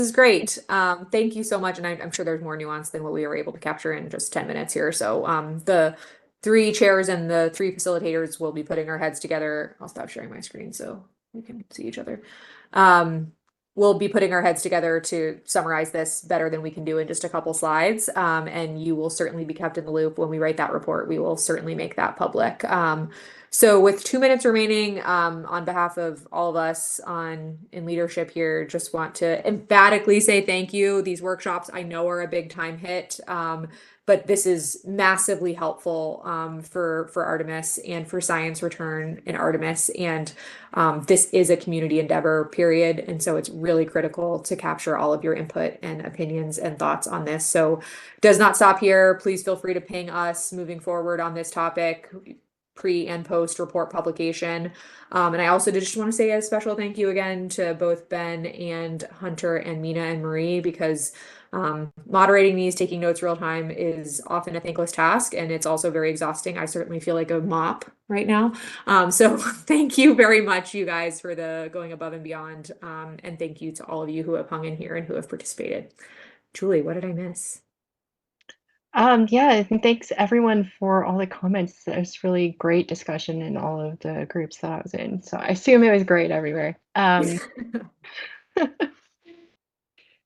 is great. Thank you so much. And I'm sure there's more nuance than what we were able to capture in just 10 minutes here. So the three chairs and the three facilitators will be putting our heads together. I'll stop sharing my screen so we can see each other. We'll be putting our heads together to summarize this better than we can do in just a couple slides. And you will certainly be kept in the loop when we write that report. We will certainly make that public. So with 2 minutes remaining, on behalf of all of us in leadership here, just want to emphatically say thank you. These workshops I know are a big time hit, but this is massively helpful for Artemis and for science return in Artemis. And this is a community endeavor, period. And so it's really critical to capture all of your input and opinions and thoughts on this. So does not stop here. Please feel free to ping us moving forward on this topic, pre and post report publication. And I also just want to say a special thank you again to both Ben and Hunter and Mina and Marie, because moderating these, taking notes real time is often a thankless task, and it's also very exhausting. I certainly feel like a mop right now. So thank you very much, you guys, for the going above and beyond. And thank you to all of you who have hung in here and who have participated. Julie, what did I miss? Yeah, and thanks everyone for all the comments. It was really great discussion in all of the groups that I was in. So I assume it was great everywhere.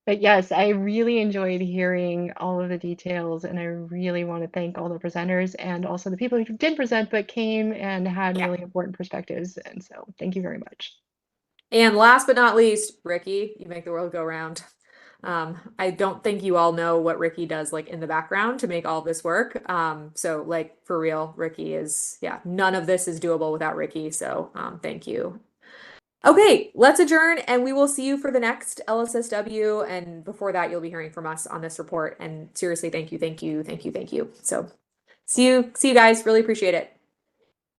But yes, I really enjoyed hearing all of the details, and I really want to thank all the presenters and also the people who did present but came and had Yeah. really important perspectives. And so thank you very much. And last but not least, Ricky, you make the world go round. I don't think you all know what Ricky does like in the background to make all this work. So like for real, Ricky is, yeah, none of this is doable without Ricky. So thank you. Okay, let's adjourn and we will see you for the next LSSW. And before that, you'll be hearing from us on this report. And seriously, thank you, thank you, thank you, thank you. So see you guys. Really appreciate it.